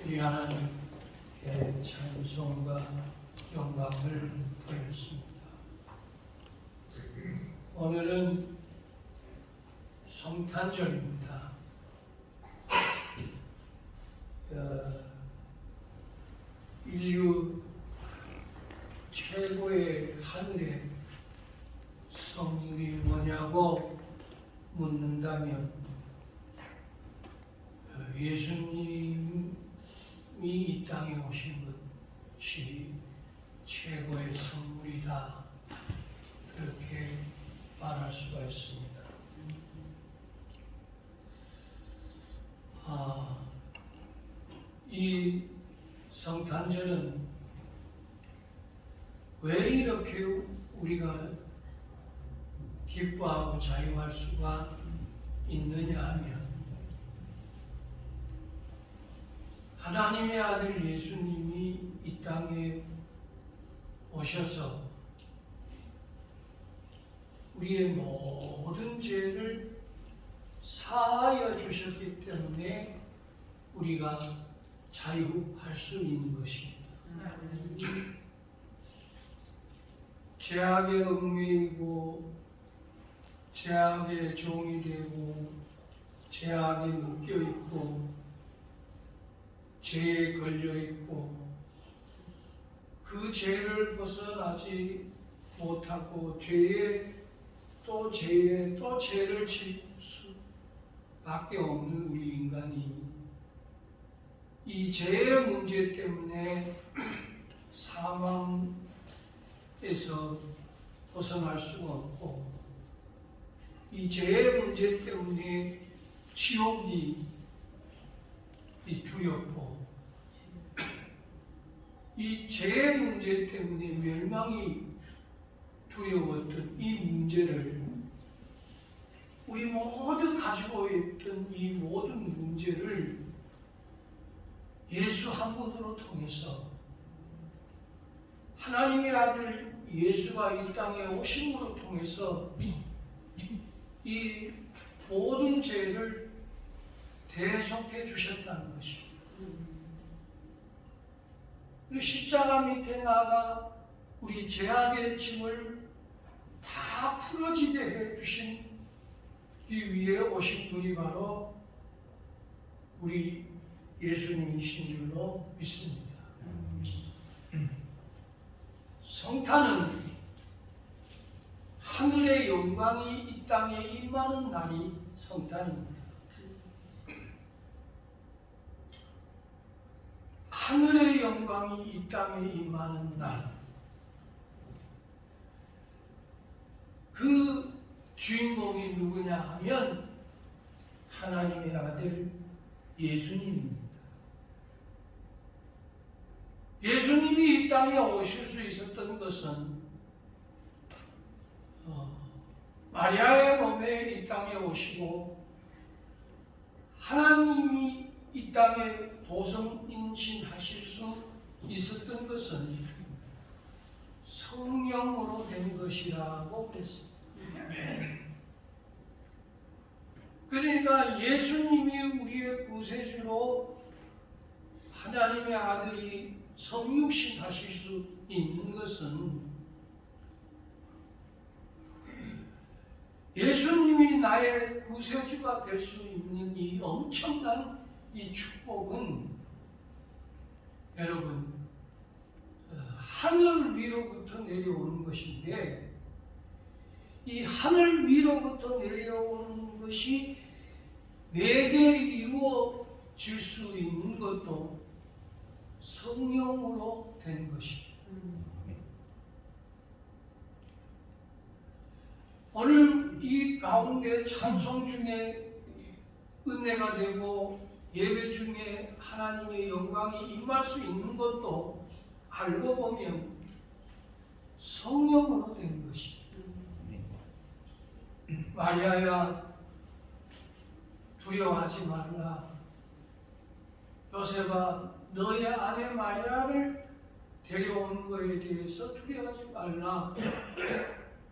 우리 하나님께 찬송과 영광을 드렸습니다. 오늘은 성탄절입니다. 인류 최고의 하늘의 성물이 뭐냐고 묻는다면 예수님이 이 땅에 오신 것이 최고의 선물이다, 그렇게 말할 수가 있습니다. 이 성탄절은 왜 이렇게 우리가 기뻐하고 자유할 수가 있느냐 하면, 하나님의 아들 예수님이 이 땅에 오셔서 우리의 모든 죄를 사하여 주셨기 때문에 우리가 자유할 수 있는 것입니다. 죄악의 얽매이고 죄악의 종이 되고 죄악에 묶여 있고 죄에 걸려 있고 그 죄를 벗어나지 못하고 죄에 또 죄를 질 수밖에 없는 우리 인간이 이 죄의 문제 때문에 사망에서 벗어날 수가 없고, 이 죄의 문제 때문에 지옥이 두렵고, 이 죄의 문제 때문에 멸망이 두려웠던 이 문제를, 우리 모두 가지고 있던 이 모든 문제를 예수 한 분으로 통해서, 하나님의 아들 예수가 이 땅에 오심으로 통해서 이 모든 죄를 대속해 주셨다는 것입니다. 십자가 밑에 나가 우리 죄악의 짐을 다 풀어지게 해 주신 이 위에 오신 분이 바로 우리 예수님이신 줄로 믿습니다. 성탄은 하늘의 영광이 이 땅에 임하는 날이 성탄입니다. 하늘의 영광이 이 땅에 임하는 날, 그 주인공이 누구냐 하면 하나님의 아들 예수님입니다. 예수님이 이 땅에 오실 수 있었던 것은 마리아의 몸에 이 땅에 오시고 하나님이 이 땅에 도성 인신하실 수 있었던 것은 성령으로 된 것이라고 그랬습니다. 그러니까 예수님이 우리의 구세주로 하나님의 아들이 성육신 하실 수 있는 것은, 예수님이 나의 구세주가 될 수 있는 이 엄청난 이 축복은, 여러분, 하늘 위로부터 내려오는 것인데, 이 하늘 위로부터 내려오는 것이 내게 이루어질 수 있는 것도 성령으로 된 것입니다. 오늘 이 가운데 찬송 중에 은혜가 되고 예배 중에 하나님의 영광이 임할 수 있는 것도 알고 보면 성령으로 된 것입니다. 마리아야, 두려워하지 말라. 요셉아, 너의 아내 마리아를 데려오는 것에 대해서 두려워하지 말라.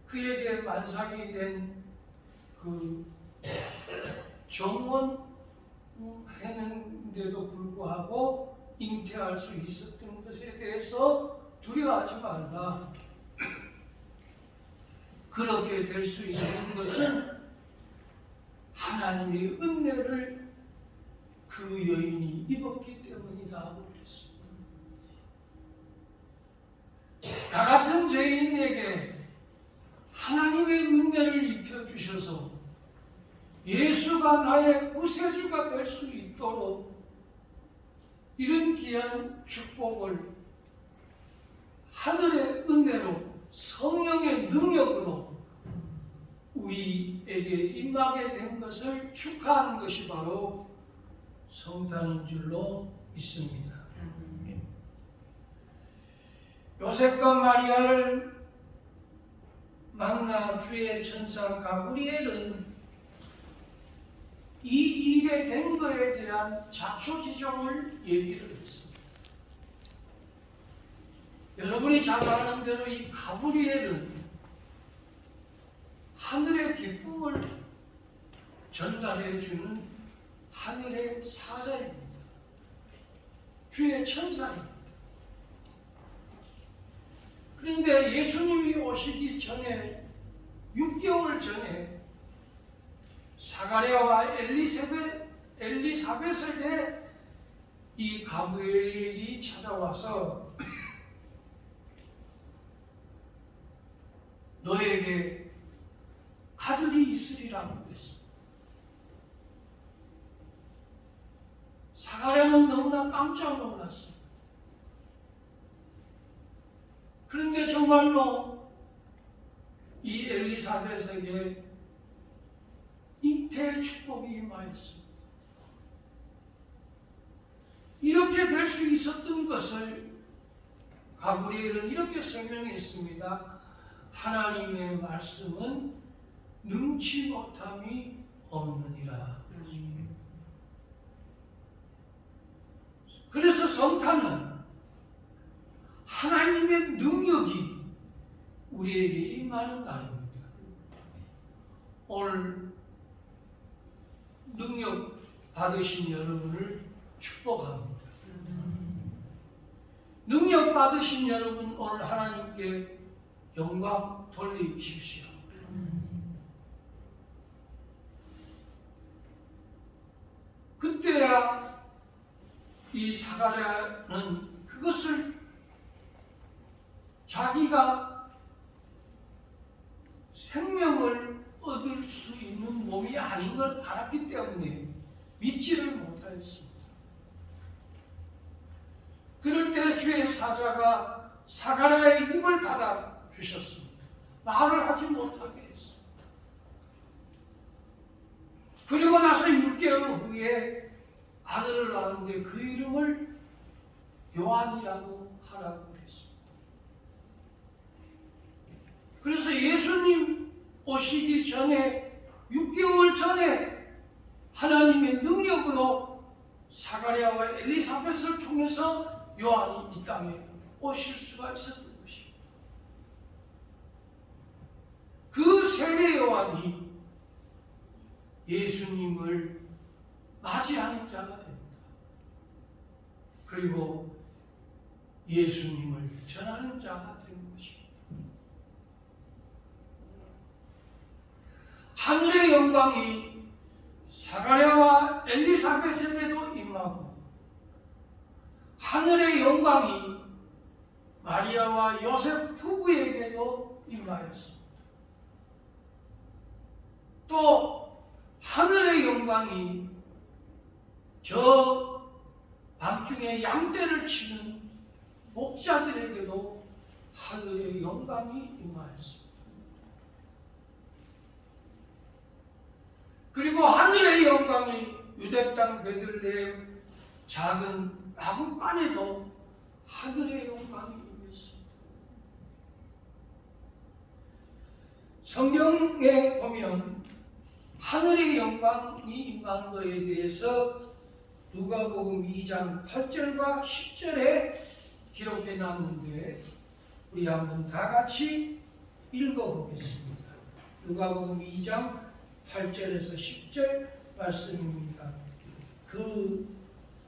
그에게 만삭이 된 그 정원 했는데도 불구하고 잉태할 수 있었던 것에 대해서 두려워하지 말라. 그렇게 될 수 있는 것은 하나님의 은혜를 그 여인이 입었기 때문이다 하고 그랬습니다. 나 같은 죄인에게 하나님의 은혜를 입혀주셔서 예수가 나의 구세주가 될 수 있도록 이런 귀한 축복을 하늘의 은혜로 성령의 능력으로 우리에게 임하게 된 것을 축하하는 것이 바로 성탄인 줄로 믿습니다. 요셉과 마리아를 만나 주의 천사 가브리엘은 이 일에 된 것에 대한 자초지종을 얘기를 했습니다. 여러분이 잘 아는 대로 이 가브리엘은 하늘의 기쁨을 전달해 주는 하늘의 사자입니다. 주의 천사입니다. 그런데 예수님이 오시기 전에 6개월 전에 사가랴와 엘리사벳에게 이 가브리엘이 찾아와서 너에게 아들이 있으리라고 그랬습니다. 사가랴는 너무나 깜짝 놀랐어요. 그런데 정말로 이 엘리사벳에게 잉태의 축복이 임하였습니다. 이렇게 될 수 있었던 것을 가브리엘은 이렇게 설명했습니다. 하나님의 말씀은 능치 못함이 없느니라. 그래서 성탄은 하나님의 능력이 우리에게 임하는 날입니다. 오늘 능력 받으신 여러분을 축복합니다. 능력 받으신 여러분 오늘 하나님께 영광 돌리십시오. 그때야 이 사가랴는 그것을 자기가 생명을 얻을 수 있는 몸이 아닌 걸 알았기 때문에 믿지를 못하였습니다. 그럴 때 주의 사자가 사가랴의 입을 닫아 주셨습니다. 말을 하지 못하게 했습니다. 그리고 나서 6개월 후에 아들을 낳았는데 그 이름을 요한이라고 하라고 그랬습니다. 그래서 예수님 오시기 전에 6개월 전에 하나님의 능력으로 사가랴와 엘리사벳을 통해서 요한이 이 땅에 오실 수가 있었던 것입니다. 그 세례 요한이 예수님을 맞이하는 자가 됩니다. 그리고 예수님을 전하는 자가 된 것입니다. 하늘의 영광이 사가랴와 엘리사벳에게도 임하고 하늘의 영광이 마리아와 요셉 부부에게도 임하였습니다. 또 하늘의 영광이 저 밤중에 양떼를 치는 목자들에게도 하늘의 영광이 임하였습니다. 그리고 하늘의 영광이 유대 땅 베들레헴 작은 마구간에도 하늘의 영광이 임했습니다. 성경에 보면 하늘의 영광이 임한 것에 대해서 누가복음 2장 8절과 10절에 기록해 놨는데 우리 한번 다 같이 읽어보겠습니다. 누가복음 2장 8절에서 10절 말씀입니다. 그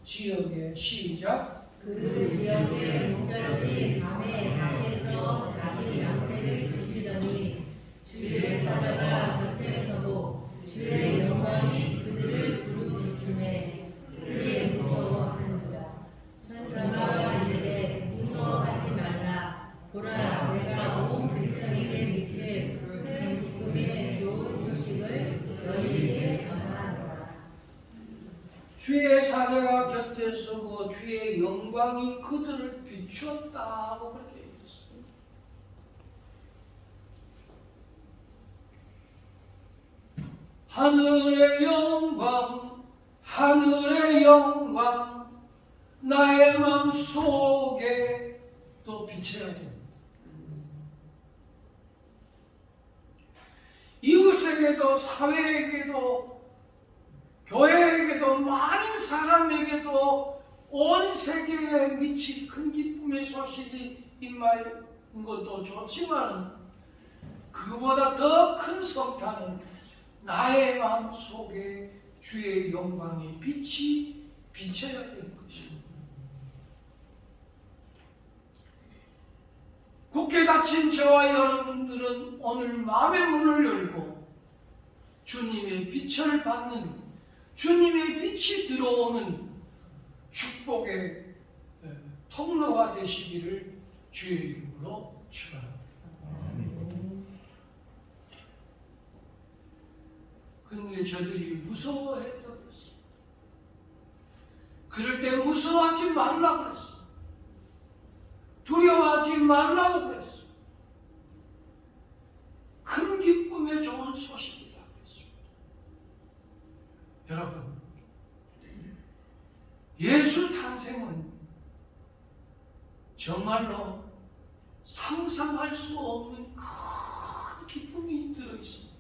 지역에 시작. 그 지역의 목자들이 밤에 밖에서 자기 양떼를 지키더니 주의 사자가 곁에 서고 주의 영광이 그들을 두루두시매 그들이 무서워하는지라. 천사가 이르되 무서워하지 말라. 보라, 내가 온 백성에게 미칠 큰 기쁨의 좋은 소식을 너희에게 전하노라. 주의 사자가 곁에 서고 주의 영광이 그들을 비추었다고 그렇게 얘기했습니다. 하늘의 영광, 하늘의 영광, 나의 마음 속에 또 비춰야 됩니다. 이웃에게도 사회에게도 교회에게도 많은 사람에게도 온 세계에 미칠 큰 기쁨의 소식이 임하는 것도 좋지만 그보다 더 큰 성탄은 나의 마음 속에 주의 영광이 빛이 비쳐야 되는 것입니다. 굳게 닫힌 저와 여러분들은 오늘 마음의 문을 열고 주님의 빛을 받는, 주님의 빛이 들어오는 축복의 통로가 되시기를 주의 이름으로 축원합니다. 그런데 저들이 무서워했다고 그랬습니다. 그럴 때 무서워하지 말라고 그랬습니다. 두려워하지 말라고 그랬습니다. 큰 기쁨의 좋은 소식이다 그랬습니다. 여러분, 예수 탄생은 정말로 상상할 수 없는 큰 기쁨이 들어있습니다.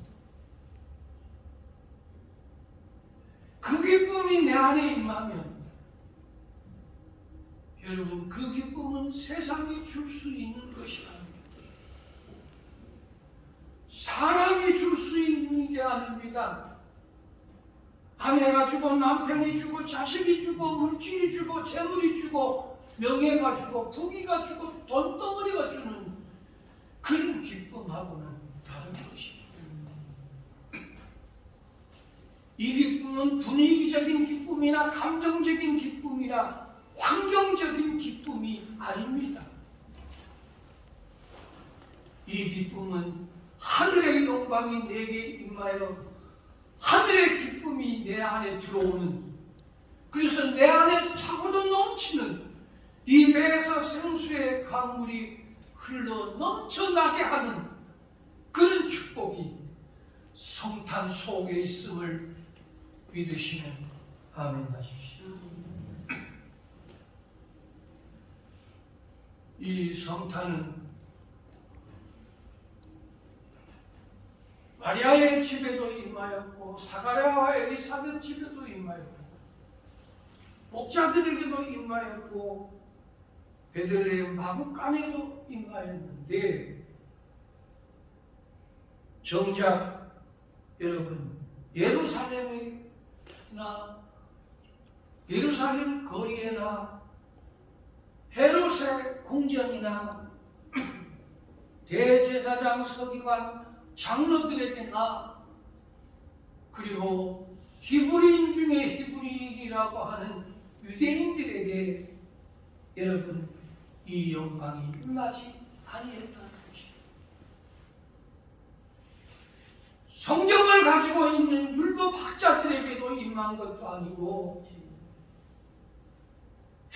그 기쁨이 내 안에 임하면 여러분, 그 기쁨은 세상이 줄 수 있는 것이 아닙니다. 사람이 줄 수 있는 게 아닙니다. 아내가 주고 남편이 주고 자식이 주고 물질이 주고 재물이 주고 명예가 주고 부귀가 주고 돈덩어리가 주는 그런 기쁨하고는 다른 것입니다. 이 기쁨은 분위기적인 기쁨이나 감정적인 기쁨이나 환경적인 기쁨이 아닙니다. 이 기쁨은 하늘의 영광이 내게 임하여 하늘의 기쁨이 내 안에 들어오는, 그래서 내 안에서 차고도 넘치는 이 배에서 생수의 강물이 흘러 넘쳐나게 하는 그런 축복이 성탄 속에 있음을 믿으시면 아멘 하십시오. 이 성탄은 마리아의 집에도 임하였고 사가랴와 엘리사벳 집에도 임하였고 목자들에게도 임하였고 베들레헴 마구간에도 임하였는데 정작 여러분 예루살렘 거리에나 헤롯의 궁전이나 대제사장 서기관 장로들에게나 그리고 히브리인 중에 히브리인이라고 하는 유대인들에게 여러분 이 영광이 임하지 아니했다는 것입니다. 성경을 가지고 있는 율법학자들에게도 임한 것도 아니고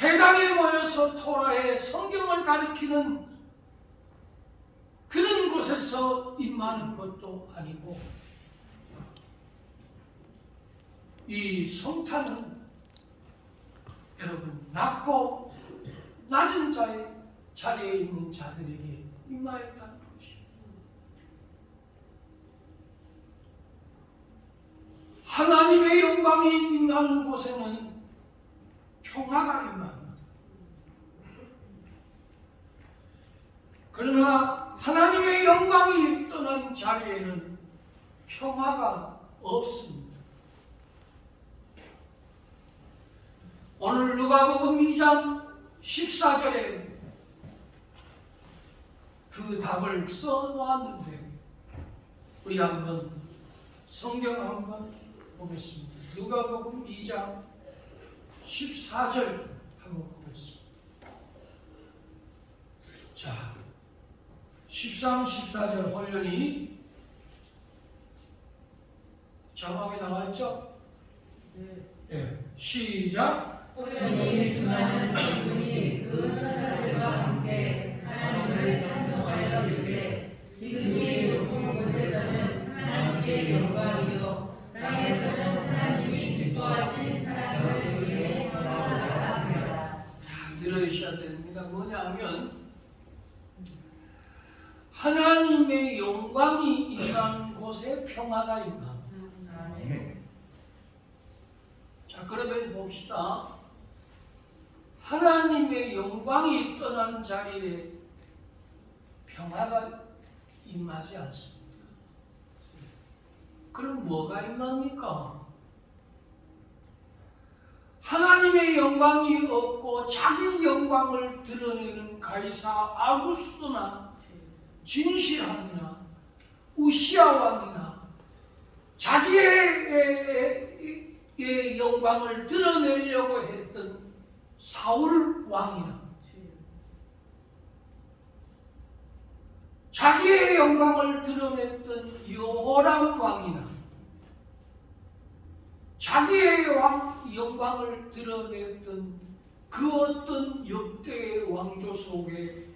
해당에 모여서 토라의 성경을 가리키는 그런 곳에서 임하는 것도 아니고 이 성탄은 여러분 낮고 낮은 자리에 있는 자들에게 임하였다는 것입니다. 하나님의 영광이 임하는 곳에는 평화가 임합니다. 그러나 하나님의 영광이 떠난 자리에는 평화가 없습니다. 오늘 누가복음 2장 14절에 그 답을 써놓았는데 우리 한번 성경 한번 보겠습니다. 누가복음 2장 14절 한번 보겠습니다. 자, 13, 14절 홀연히 자막에 나와 있죠? 네. 시작. 홀연히 수많은 백분이 그 천사들과 함께 하나님을 찬송하여 이르되 지금이 높은 곳에서는 하나님의 영광이요 땅에서는 하나님이 기뻐하신 사람들 위에 평화가 하리라. 잘 들으셔야 됩니다. 뭐냐면 하나님의 영광이 임한 곳에 평화가 임합니다. 자, 그러면 봅시다. 하나님의 영광이 떠난 자리에 평화가 임하지 않습니다. 그럼 뭐가 임합니까? 하나님의 영광이 없고 자기 영광을 드러내는 가이사 아구스도나 진실함이나 우시아 왕이나 자기의 영광을 드러내려고 했던 사울 왕이나 자기의 영광을 드러냈던 여호람 왕이나 자기의 영광을 드러냈던 그 어떤 역대의 왕조 속에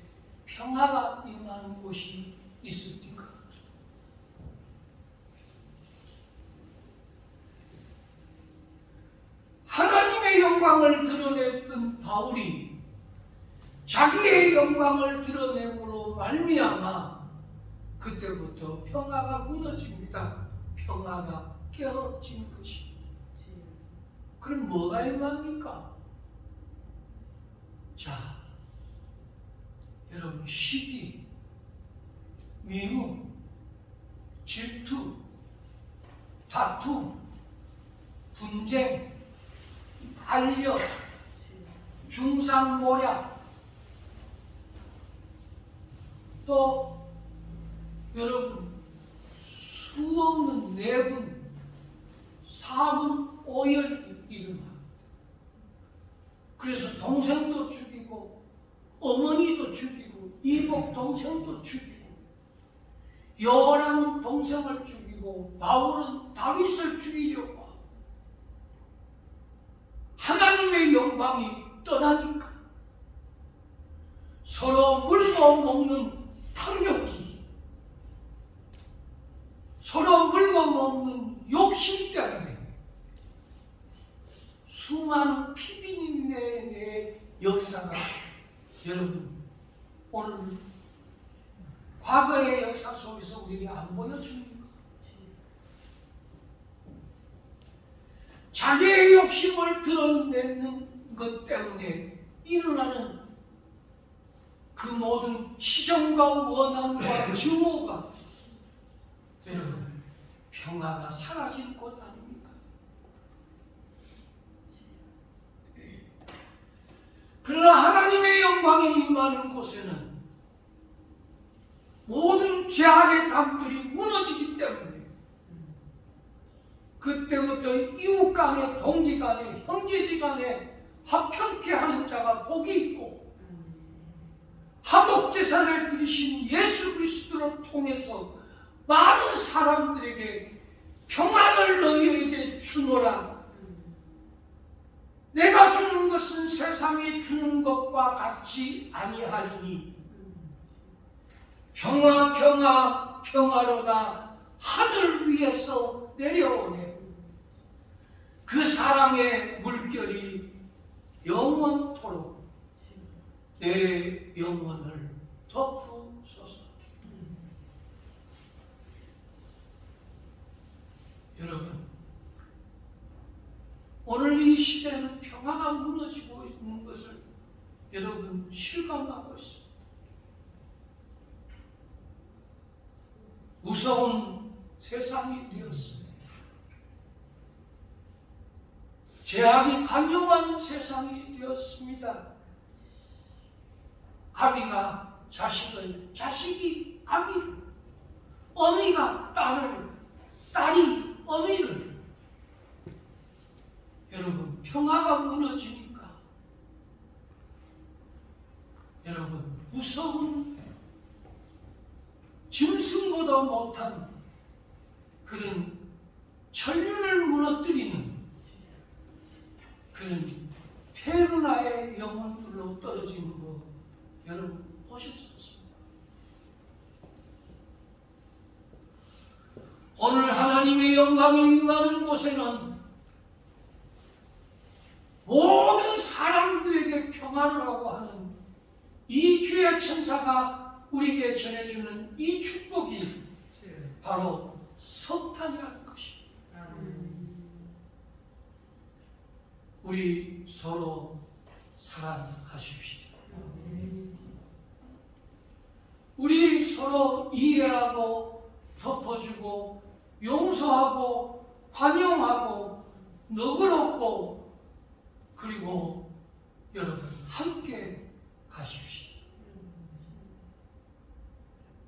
평화가 임하는 곳이 있습니까? 하나님의 영광을 드러냈던 바울이 자기의 영광을 드러냄으로 말미암아 그때부터 평화가 무너집니다. 평화가 깨어진 것이. 그럼 뭐가 임합니까? 자, 여러분, 시기, 미움, 질투, 다툼, 분쟁, 반력, 중상모략, 또 여러분 수없는 내분, 사분, 오열 일어납니다. 그래서 동생도 죽이고 어머니도 죽이고 이복 동생도 죽이고 여호람은 동생을 죽이고 바울은 다윗을 죽이려고 하나님의 영광이 떠나니까 서로 물고 먹는 탐욕이 서로 물고 먹는 욕심 때문에 수많은 피비린내의 역사가 여러분 오늘 과거의 역사 속에서 우리에게 안 보여줍니까? 자기의 욕심을 드러내는 것 때문에 일어나는 그 모든 치정과 원함과 증오가 여러분 평화가 사라질 것 아닙니까? 그러나 하나님의 영광이 임하는 곳에는 모든 죄악의 담들이 무너지기 때문에 그때부터 이웃 간에 동지 간에 형제지 간에 화평케 하는 자가 복이 있고 화목제사를 드리신 예수 그리스도를 통해서 많은 사람들에게 평안을 너희에게 주노라. 내가 주는 것은 세상이 주는 것과 같이 아니하리니 평화 평화 평화로가 하늘 위에서 내려오네. 그 사랑의 물결이 영원토록 내 영혼을 덮으소서. 여러분, 오늘 이 시대는 평화가 무너지고 있는 것을 여러분 실감하고 있습니다. 무서운 세상이 되었습니다. 죄악이 간용한 세상이 되었습니다. 아비가 자식을, 자식이 아비를, 어미가 딸을, 딸이 어미를. 여러분, 평화가 무너지니까 여러분, 무서운 짐승보다 못한 그런 천륜을 무너뜨리는 그런 페루나의 영혼들로 떨어지는 거 여러분 보셨습니까? 오늘 하나님의 영광이 임하는 곳에는 모든 사람들에게 평화라고 하는 이 주의 천사가 우리에게 전해주는 이 축복이 바로 성탄이라는 것입니다. 우리 서로 사랑하십시오. 우리 서로 이해하고 덮어주고 용서하고 관용하고 너그럽고 그리고 여러분 함께 가십시오.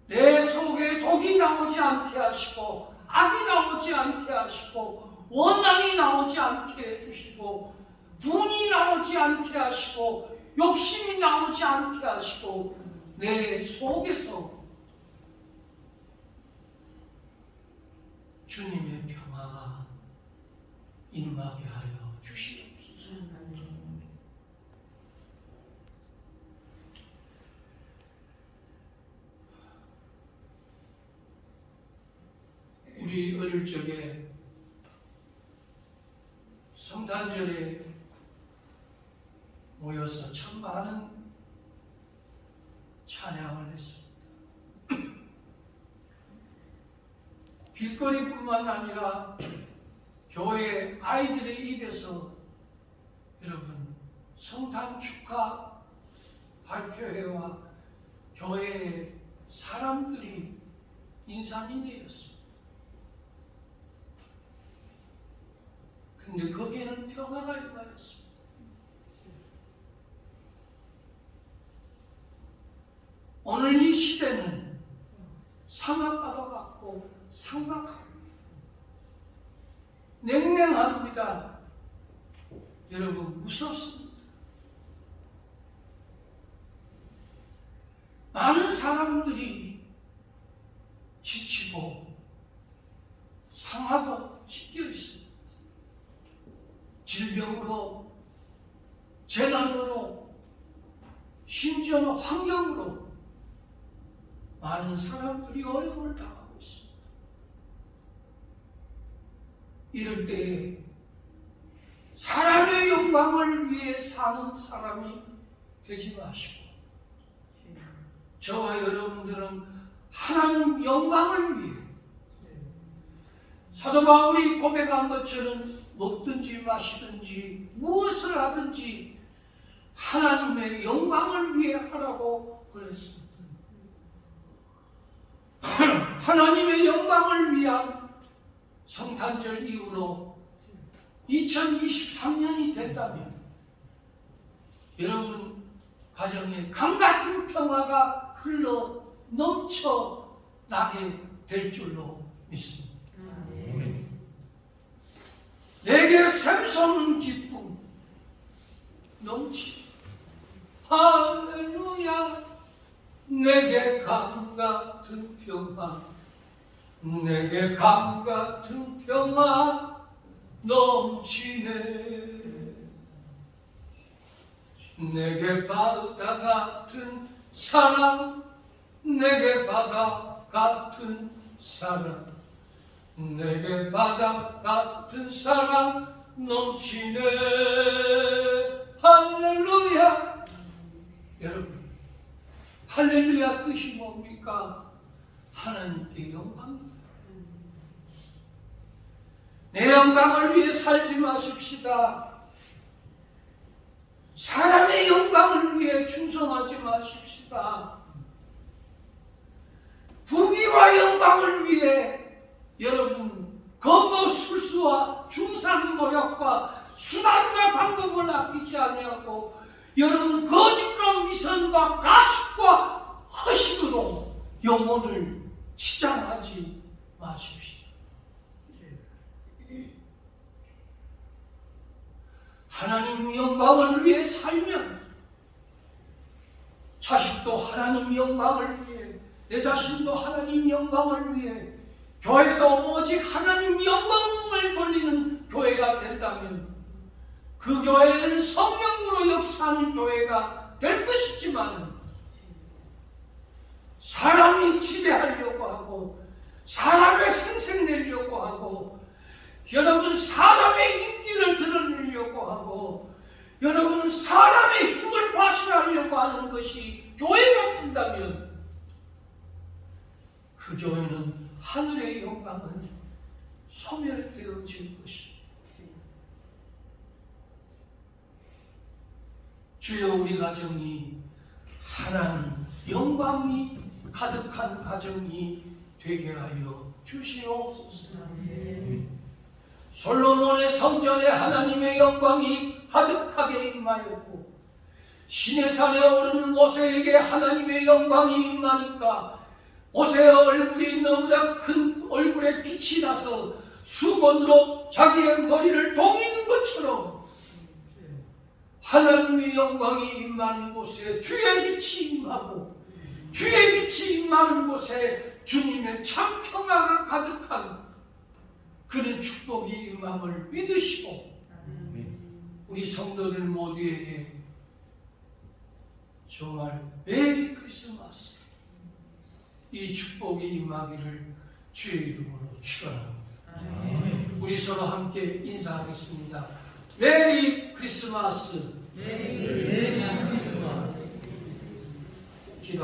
내 속에 독이 나오지 않게 하시고 악이 나오지 않게 하시고 원망이 나오지 않게 해주시고 분이 나오지 않게 하시고 욕심이 나오지 않게 하시고 내 속에서 주님의 평화가 임하게 하여 주시옵소서. 우리 어릴 적에 성탄절에 모여서 참 많은 찬양을 했습니다. 길거리뿐만 아니라 교회 아이들의 입에서 여러분 성탄 축하 발표회와 교회의 사람들이 인산인해였습니다. 근데 거기에는 평화가 임하였습니다. 오늘 이 시대는 사막과도 같고 상막합니다. 냉랭합니다. 여러분 무섭습니다. 많은 사람들이 지치고 상하고 찢겨 있습니다. 질병으로, 재난으로, 심지어는 환경으로 많은 사람들이 어려움을 당하고 있습니다. 이럴 때에 사람의 영광을 위해 사는 사람이 되지 마시고 저와 여러분들은 하나님 영광을 위해 사도 바울이 고백한 것처럼 먹든지 마시든지 무엇을 하든지 하나님의 영광을 위해 하라고 그랬습니다. 하나님의 영광을 위한 성탄절 이후로 2023년이 됐다면 여러분 가정에 강같은 평화가 흘러 넘쳐 나게 될 줄로 믿습니다. 내게 샘솟는 기쁨 넘치 할렐루야. 내게 강같은 평화, 내게 강같은 평화 넘치네. 내게 바다 같은 사랑, 내게 바다 같은 사랑, 내게 바다 같은 사랑 넘치네. 할렐루야. 여러분 할렐루야 뜻이 뭡니까? 하나님께 영광입니다. 내 영광을 위해 살지 마십시다. 사람의 영광을 위해 충성하지 마십시다. 부귀와 영광을 위해 여러분 겁모 술수와 중상모략과 수단과 방법을 아끼지 아니하고 여러분 거짓과 위선과 가식과 허식으로 영혼을 치장하지 마십시오. 하나님 영광을 위해 살면 자식도 하나님 영광을 위해, 내 자신도 하나님 영광을 위해, 교회도 오직 하나님 영광을 돌리는 교회가 된다면 그 교회는 성령으로 역사하는 교회가 될 것이지만 사람이 지배하려고 하고 사람의 생색내려고 하고 여러분 사람의 인기를 드러내려고 하고 여러분 사람의 힘을 과시하려고 하는 것이 교회가 된다면 그 교회는 하늘의 영광은 소멸되어질 것입니다. 주여 우리 가정이 하나님 영광이 가득한 가정이 되게 하여 주시옵소서. 솔로몬의 성전에 하나님의 영광이 가득하게 임하였고 시내산에 오르는 모세에게 하나님의 영광이 임하니까 모세의 얼굴이 너무나 큰 얼굴에 빛이 나서 수건으로 자기의 머리를 동이는 것처럼 하나님의 영광이 임하는 곳에 주의 빛이 임하고 주의 빛이 임하는 곳에 주님의 참 평화가 가득한 그런 축복이 임함을 믿으시고 우리 성도들 모두에게 정말 메리 크리스마스 이 축복이 임하기를 주의 이름으로 축원합니다. 우리 서로 함께 인사하겠습니다. 메리 크리스마스. 메리 크리스마스. 기도